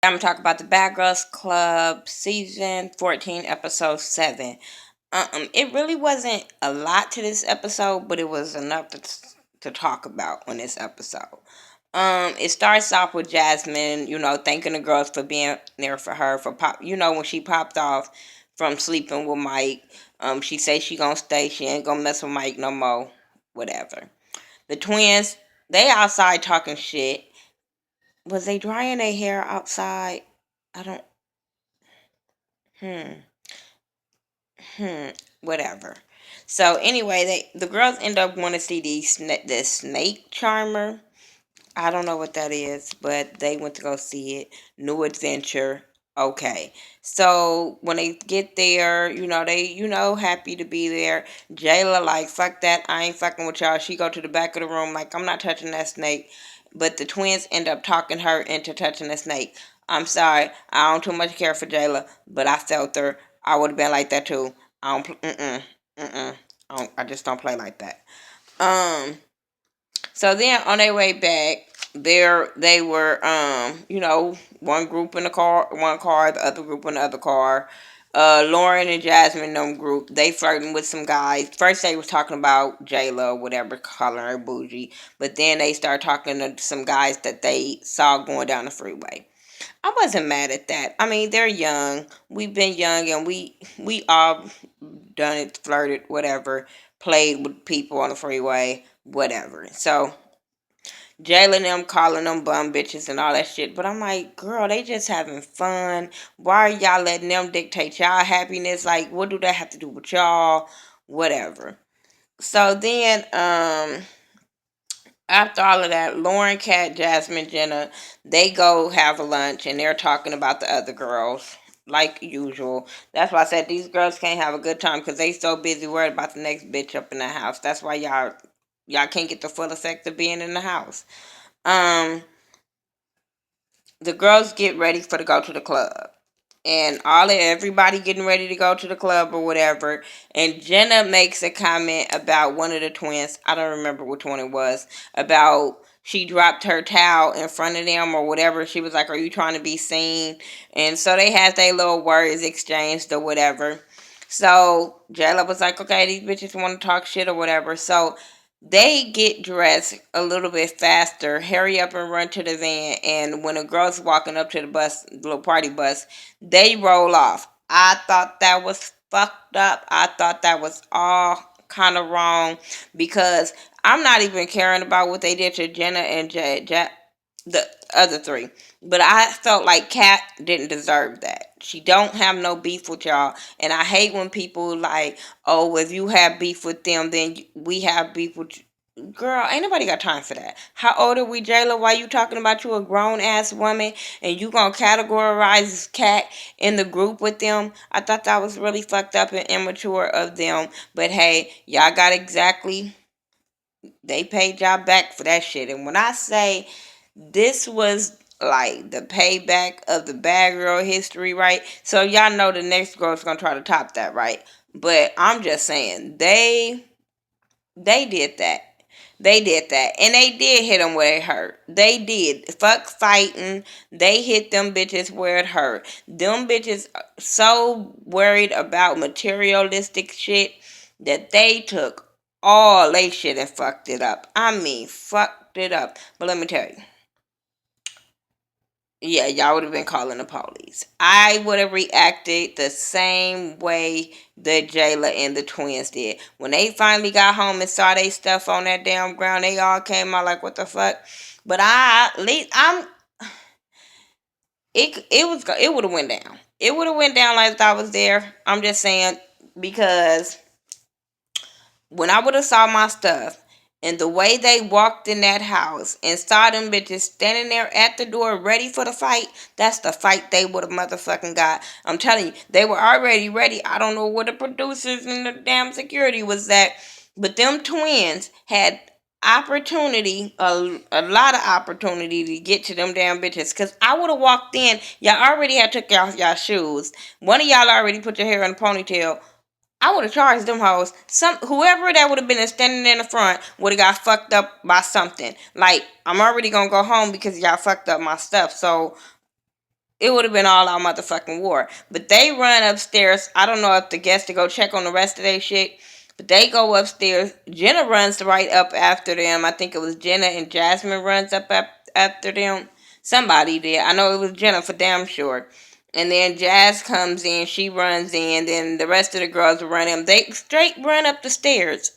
I'm gonna talk about the Bad Girls Club season 14, episode 7. It really wasn't a lot to this episode, but it was enough to talk about on this episode. It starts off with Jasmine, thanking the girls for being there for her for when she popped off from sleeping with Mike. She says she gonna stay. She ain't gonna mess with Mike no more. Whatever. The twins, they outside talking shit. Was they drying their hair outside? I don't. Hmm. Hmm. Whatever. So anyway, the girls end up want to see the snake charmer. I don't know what that is, but they went to go see it. New adventure. Okay. So when they get there, they, happy to be there. Jayla like, fuck that. I ain't fucking with y'all. She go to the back of the room like, I'm not touching that snake. But the twins end up talking her into touching the snake. I'm sorry. I don't too much care for Jayla, but I felt her. I would have been like that too. I don't, I just don't play like that. Um, so then on their way back, they were one group in the car, one car, the other group in the other car. Lauren and Jasmine, them group, they flirting with some guys. First they was talking about Jayla or whatever, calling her bougie, but then they started talking to some guys that they saw going down the freeway. I wasn't mad at that. I mean, they're young. We've been young, and we all done it, flirted, whatever, played with people on the freeway, whatever. So Jalen them calling them bum bitches and all that shit. But I'm like, girl, they just having fun. Why are y'all letting them dictate y'all happiness? Like, what do that have to do with y'all? Whatever. So then, after all of that, Lauren, Kat, Jasmine, Jenna, they go have a lunch and they're talking about the other girls. Like usual. That's why I said these girls can't have a good time because they so busy worried about the next bitch up in the house. That's why y'all can't get the full effect of being in the house. Um, the girls get ready for to go to the club. And everybody getting ready to go to the club or whatever. And Jenna makes a comment about one of the twins. I don't remember which one it was. About she dropped her towel in front of them or whatever. She was like, "Are you trying to be seen?" And so they had their little words exchanged or whatever. So Jayla was like, "Okay, these bitches want to talk shit or whatever." So they get dressed a little bit faster, hurry up and run to the van, and when a girl's walking up to the bus, little party bus, they roll off. I thought that was fucked up. I thought that was all kind of wrong because I'm not even caring about what they did to Jenna and the other three. But I felt like Kat didn't deserve that. She don't have no beef with y'all. And I hate when people like, oh, if you have beef with them, then we have beef with you. Girl, ain't nobody got time for that. How old are we, Jayla? Why you talking about you a grown ass woman and you gonna categorize Kat in the group with them? I thought that was really fucked up and immature of them. But hey, y'all got exactly, they paid y'all back for that shit. And when I say this was like the payback of the bad girl history, right? So y'all know the next girl's gonna try to top that, right? But I'm just saying they did that. They did that. And they did hit them where it hurt. They did. Fuck fighting. They hit them bitches where it hurt. Them bitches so worried about materialistic shit that they took all they shit and fucked it up. I mean, fucked it up. But let me tell you. Yeah, y'all would have been calling the police. I would have reacted the same way that Jayla and the twins did. When they finally got home and saw they stuff on that damn ground, they all came out like, what the fuck? But at least it would have went down. It would have went down like if I was there. I'm just saying because when I would have saw my stuff and the way they walked in that house and saw them bitches standing there at the door ready for the fight, that's the fight they would have motherfucking got. I'm telling you, they were already ready. I don't know where the producers and the damn security was at, but them twins had opportunity, a lot of opportunity to get to them damn bitches. Cause I would have walked in, y'all already had took off y'all shoes. One of y'all already put your hair in a ponytail. I would have charged them hoes. Whoever that would have been standing in the front would have got fucked up by something. Like, I'm already gonna go home because y'all fucked up my stuff. So it would have been all out motherfucking war. But they run upstairs. I don't know if the guests to go check on the rest of their shit. But they go upstairs. Jenna runs right up after them. I think it was Jenna and Jasmine runs after them. Somebody did. I know it was Jenna for damn sure. And then Jazz comes in, she runs in, then the rest of the girls run in. They straight run up the stairs.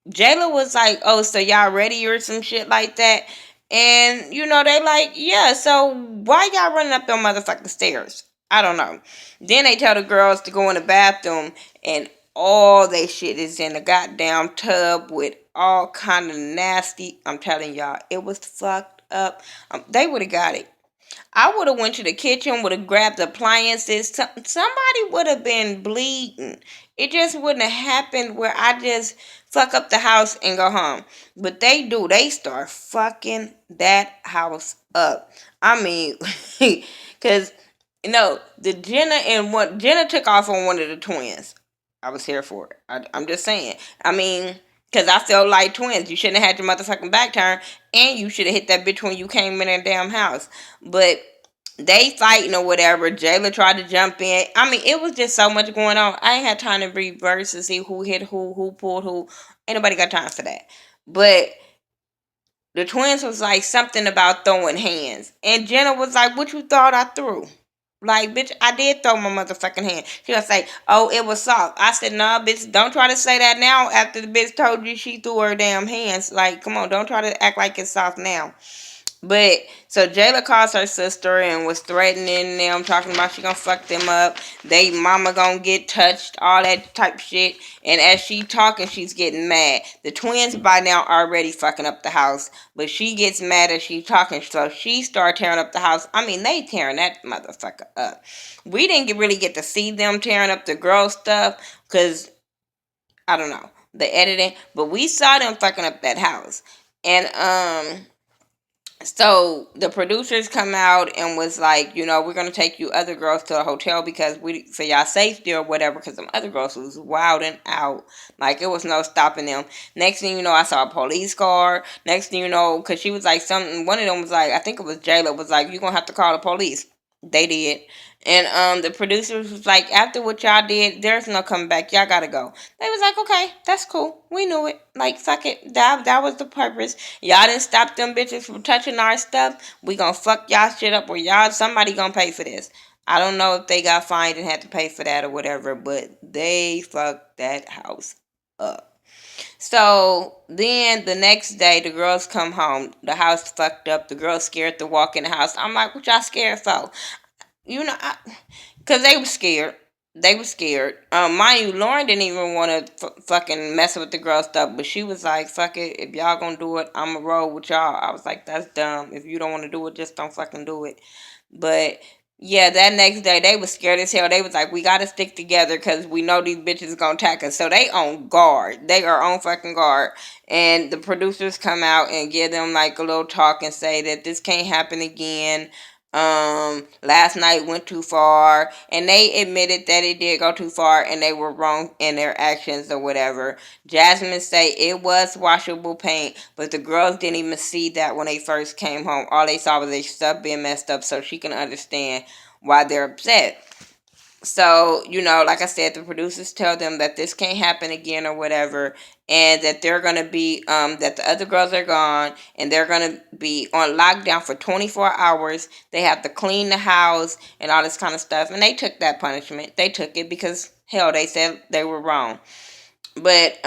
Jayla was like, "Oh, so y'all ready or some shit like that?" And they like, "Yeah." So why y'all running up them motherfucking stairs? I don't know. Then they tell the girls to go in the bathroom, and all they shit is in the goddamn tub with all kind of nasty. I'm telling y'all, it was fucked up. They would have got it. I would have went to the kitchen, would have grabbed appliances. Somebody would have been bleeding. It just wouldn't have happened where I just fuck up the house and go home. But they do. They start fucking that house up. I mean, because the Jenna took off on one of the twins. I was here for it. I'm just saying. I mean, because I felt like twins. You shouldn't have had your motherfucking back turned, and you should have hit that bitch when you came in that damn house. But they fighting or whatever. Jayla tried to jump in. I mean, it was just so much going on. I ain't had time to reverse to see who hit who pulled who. Ain't nobody got time for that. But the twins was like something about throwing hands. And Jenna was like, "What you thought I threw?" Like, bitch, I did throw my motherfucking hand. She gonna say, "Oh, it was soft." I said, "Nah, bitch, don't try to say that now after the bitch told you she threw her damn hands. Like, come on, don't try to act like it's soft now." But so Jayla calls her sister and was threatening them, talking about she gonna fuck them up. They mama gonna get touched, all that type shit. And as she talking, she's getting mad. The twins by now already fucking up the house, but she gets mad as she talking, so she start tearing up the house. I mean, they tearing that motherfucker up. We didn't really get to see them tearing up the girl stuff because I don't know the editing, but we saw them fucking up that house. And so the producers come out and was like, we're gonna take you other girls to a hotel because for y'all safety or whatever, because them other girls was wilding out. Like, it was no stopping them. Next thing you know, I saw a police car. Next thing you know, because she was like something, one of them was like, I think it was Jayla, was like, "You gonna have to call the police." They did. And the producers was like, "After what y'all did, there's no coming back. Y'all gotta go." They was like, "Okay, that's cool. We knew it. Like, fuck it. That was the purpose. Y'all didn't stop them bitches from touching our stuff. We gonna fuck y'all shit up where somebody gonna pay for this." I don't know if they got fined and had to pay for that or whatever, but they fucked that house up. So then the next day, the girls come home. The house fucked up. The girls scared to walk in the house. I'm like, "What y'all scared for?" Because they were scared. They were scared. Mind you, Lauren didn't even want to fucking mess with the girl stuff, but she was like, "Fuck it. If y'all gonna do it, I'ma roll with y'all." I was like, "That's dumb. If you don't want to do it, just don't fucking do it." But yeah, that next day they was scared as hell. They was like, "We gotta stick together because we know these bitches gonna attack us." So they on guard. They are on fucking guard. And the producers come out and give them like a little talk and say that this can't happen again. Last night went too far, and they admitted that it did go too far and they were wrong in their actions or whatever. Jasmine say it was washable paint, but the girls didn't even see that when they first came home. All they saw was their stuff being messed up, so she can understand why they're upset. So, like I said, the producers tell them that this can't happen again or whatever, and that they're going to be, that the other girls are gone, and they're going to be on lockdown for 24 hours. They have to clean the house and all this kind of stuff. And they took that punishment. They took it because, hell, they said they were wrong. But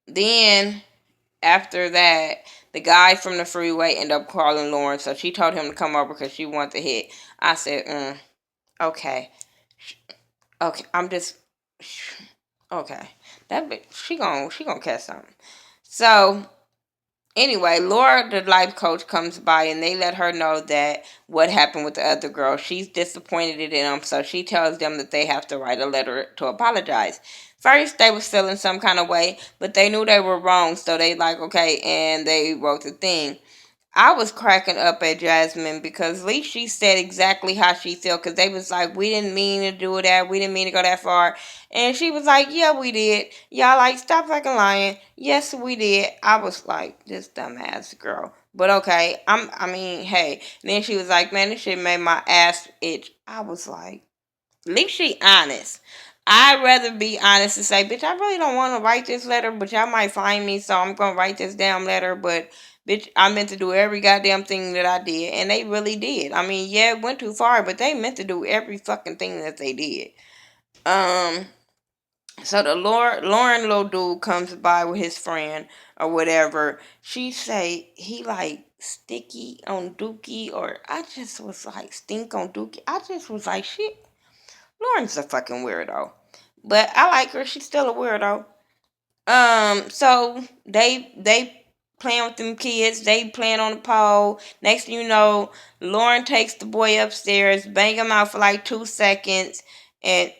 then after that, the guy from the freeway ended up calling Lauren, so she told him to come over because she wanted to hit. I said, okay. Okay, I'm just okay. That bitch, she gonna catch something. So anyway, Laura, the life coach, comes by and they let her know that what happened with the other girl. She's disappointed in them, so she tells them that they have to write a letter to apologize. First, they was feeling some kind of way, but they knew they were wrong, so they like okay, and they wrote the thing. I was cracking up at Jasmine because at least she said exactly how she felt because they was like, "We didn't mean to do that. We didn't mean to go that far." And she was like, "Yeah, we did." Y'all like, "Stop fucking lying." "Yes, we did." I was like, this dumbass girl. But okay, I mean, hey. And then she was like, man, this shit made my ass itch. I was like, at least she honest. I'd rather be honest and say, bitch, I really don't want to write this letter, but y'all might find me, so I'm gonna write this damn letter. But bitch, I meant to do every goddamn thing that I did, and they really did. I mean, yeah, it went too far, but they meant to do every fucking thing that they did. Um, so the Lauren little dude comes by with his friend or whatever. She say he like sticky on Dookie, or I just was like stink on Dookie. I just was like, shit. Lauren's a fucking weirdo. But I like her. She's still a weirdo. So they playing with them kids. They playing on the pole. Next thing you know, Lauren takes the boy upstairs, bang him out for like 2 seconds, and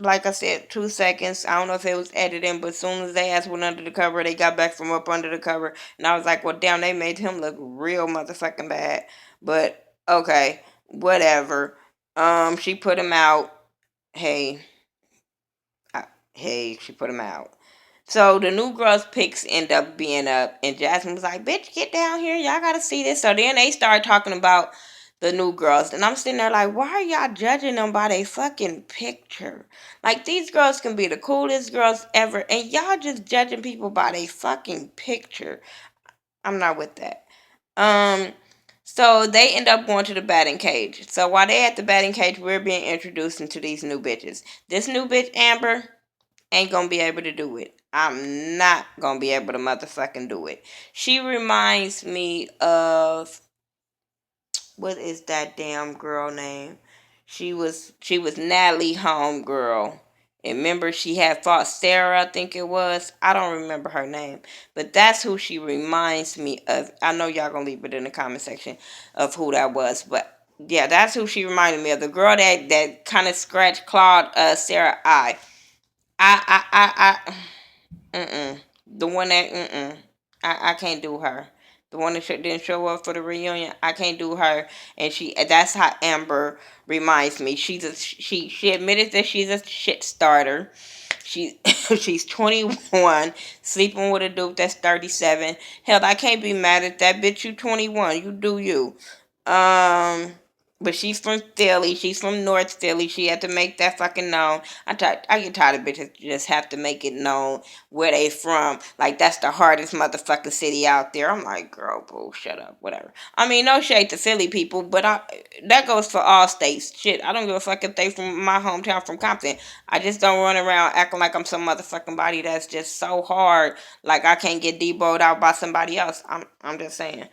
like I said, 2 seconds. I don't know if it was editing, but as soon as they ass went under the cover, they got back from up under the cover, and I was like, well, damn, they made him look real motherfucking bad. But okay, whatever. She put him out. Hey, hey, she put him out. So the new girls' picks end up being up, and Jasmine was like, "Bitch, get down here! Y'all gotta see this." So then they start talking about the new girls, and I'm sitting there like, "Why are y'all judging them by their fucking picture? Like these girls can be the coolest girls ever, and y'all just judging people by their fucking picture." I'm not with that. Um, so they end up going to the batting cage. So while they at the batting cage, we're being introduced into these new bitches. This new bitch Amber ain't gonna be able to do it. I'm not gonna be able to motherfucking do it. She reminds me of, what is that damn girl name? She was Natalie homegirl. And remember she had fought Sarah, I think it was. I don't remember her name. But that's who she reminds me of. I know y'all gonna leave it in the comment section of who that was. But yeah, that's who she reminded me of. The girl that kind of scratched clawed Sarah eye. Mm-mm. The one that I can't do her. The one that didn't show up for the reunion. I can't do her. And that's how Amber reminds me. She admitted that she's a shit starter. She she's 21, sleeping with a dude that's 37. Hell, I can't be mad at that bitch. You 21. You do you. Um but she's from Philly. She's from North Philly. She had to make that fucking known. I get tired of bitches just have to make it known where they from. Like that's the hardest motherfucking city out there. I'm like, girl, boo, shut up, whatever. I mean, no shade to Philly people, but that goes for all states. Shit, I don't give a fuck if they from my hometown from Compton. I just don't run around acting like I'm some motherfucking body that's just so hard. Like I can't get deboed out by somebody else. I'm just saying.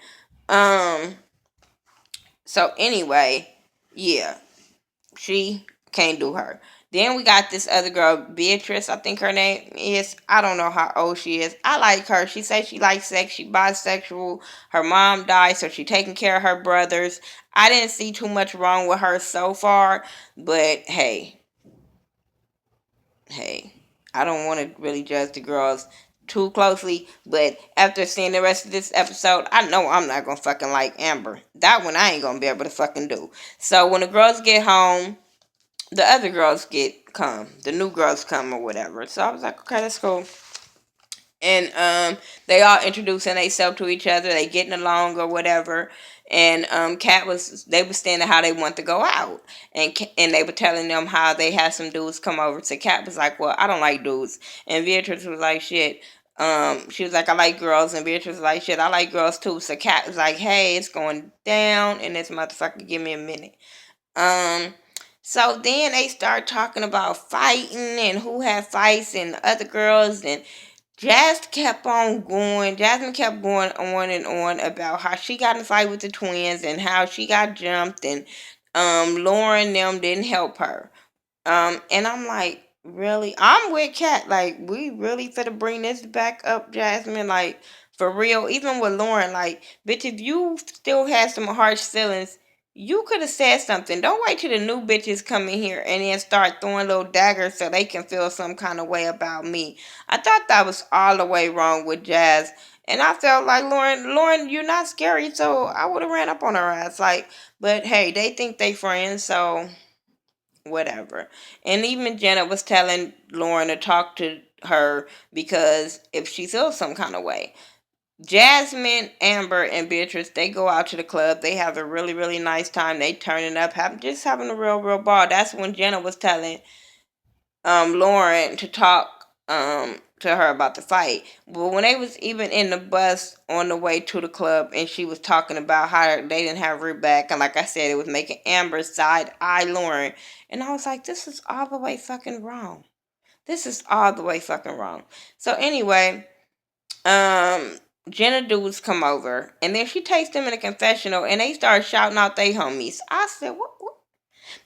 Um. So anyway, yeah, she can't do her. Then we got this other girl, Beatrice, I think her name is. I don't know how old she is. I like her. She says she likes sex. She bisexual. Her mom died, so she taking care of her brothers. I didn't see too much wrong with her so far, but hey, I don't want to really judge the girls too closely, but after seeing the rest of this episode, I know I'm not gonna fucking like Amber. That one I ain't gonna be able to fucking do. So when the girls get home, the other girls the new girls come or whatever. So I was like, okay, that's cool. And they all introducing themselves to each other. They getting along or whatever. And Kat they were saying how they want to go out, and they were telling them how they had some dudes come over. So Kat was like, well, I don't like dudes, and Beatrice was like, shit. She was like, I like girls, and Beatrice was like, shit, I like girls too. So Kat was like, hey, it's going down, and this motherfucker, give me a minute. Um, so then they start talking about fighting and who had fights and other girls, and Jazz kept on going. Jasmine kept going on and on about how she got in a fight with the twins and how she got jumped, and Lauren them didn't help her. And I'm like, really? I'm with Kat. Like, we really finna bring this back up, Jasmine. Like, for real. Even with Lauren, like, bitch, if you still had some harsh feelings, you could have said something. Don't wait till the new bitches come in here and then start throwing little daggers so they can feel some kind of way about me. I thought that was all the way wrong with Jazz. And I felt like Lauren, you're not scary, so I would have ran up on her ass. Like, but hey, they think they friends, so whatever. And even Jenna was telling Lauren to talk to her because if she feels some kind of way. Jasmine, Amber, and Beatrice, they go out to the club. They have a really, really nice time. They turning up, just having a real, real ball. That's when Jenna was telling Lauren to talk to her about the fight. But when they was even in the bus on the way to the club, and she was talking about how they didn't have her back, and like I said, it was making Amber side eye Lauren, and I was like, this is all the way fucking wrong. This is all the way fucking wrong. So anyway, um Jenna dudes come over, and then she takes them in a confessional, and they start shouting out they homies. I said, what?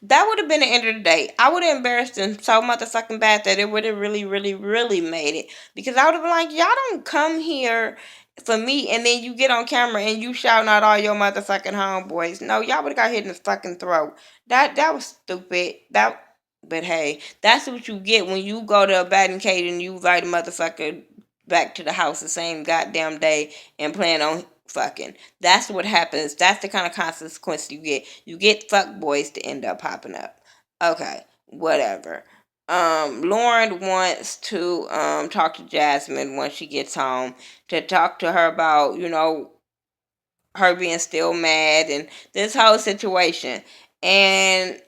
That would have been the end of the day. I would have embarrassed them so motherfucking bad that it would have really, really, really made it. Because I would have been like, y'all don't come here for me, and then you get on camera and you shouting out all your motherfucking homeboys. No, y'all would have got hit in the fucking throat. That was stupid. But hey, that's what you get when you go to a batting cage and you invite a motherfucker back to the house the same goddamn day and plan on fucking. That's what happens. That's the kind of consequence you get. You get fuck boys to end up popping up. Okay, whatever. Lauren wants to talk to Jasmine when she gets home, to talk to her about, her being still mad and this whole situation. And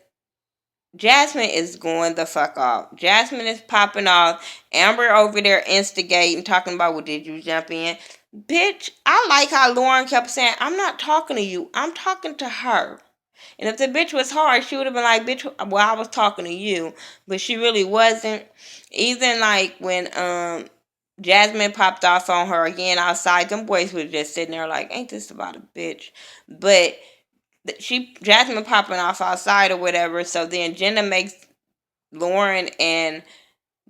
Jasmine is going the fuck off. Jasmine is popping off. Amber over there instigating, talking about, well, did you jump in? Bitch, I like how Lauren kept saying, I'm not talking to you. I'm talking to her. And if the bitch was hard, she would have been like, bitch, well, I was talking to you. But she really wasn't. Even like when Jasmine popped off on her again outside, them boys were just sitting there like, ain't this about a bitch? But Jasmine popping off outside or whatever. So then Jenna makes Lauren and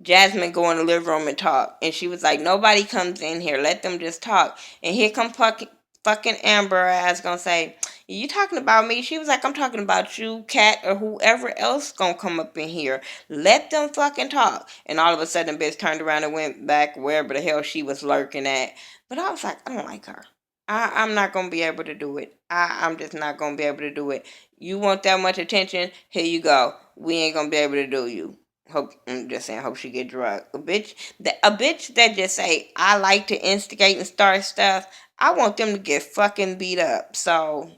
Jasmine go in the living room and talk. And she was like, nobody comes in here. Let them just talk. And here come fucking Amber ass gonna say, you talking about me? She was like, I'm talking about you, Kat, or whoever else gonna come up in here. Let them fucking talk. And all of a sudden, bitch turned around and went back wherever the hell she was lurking at. But I was like, I don't like her. I'm not gonna be able to do it. I'm just not gonna be able to do it. You want that much attention? Here you go. We ain't gonna be able to do you. Hope I'm just saying. Hope she get drugged. A bitch that just say I like to instigate and start stuff. I want them to get fucking beat up. So,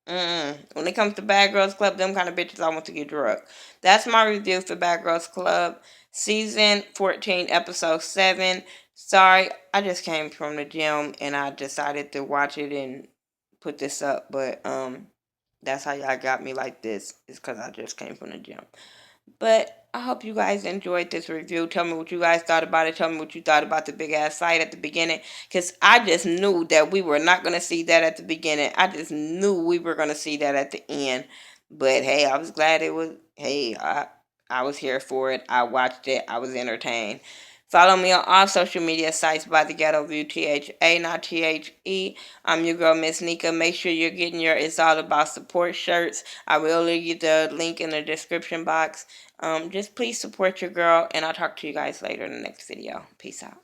when it comes to Bad Girls Club, them kind of bitches I want to get drugged. That's my review for Bad Girls Club, season 14, episode 7. Sorry, I just came from the gym and I decided to watch it and put this up, but that's how y'all got me like this. It's because I just came from the gym. But I hope you guys enjoyed this review. Tell me what you guys thought about it. Tell me what you thought about the big ass fight at the beginning. Because I just knew that we were not going to see that at the beginning. I just knew we were going to see that at the end. But hey, I was glad it was. Hey, I was here for it. I watched it. I was entertained. Follow me on all social media sites by the Ghetto View, THA, not THE. I'm your girl, Miss Nika. Make sure you're getting your It's All About Support shirts. I will leave the link in the description box. Just please support your girl, and I'll talk to you guys later in the next video. Peace out.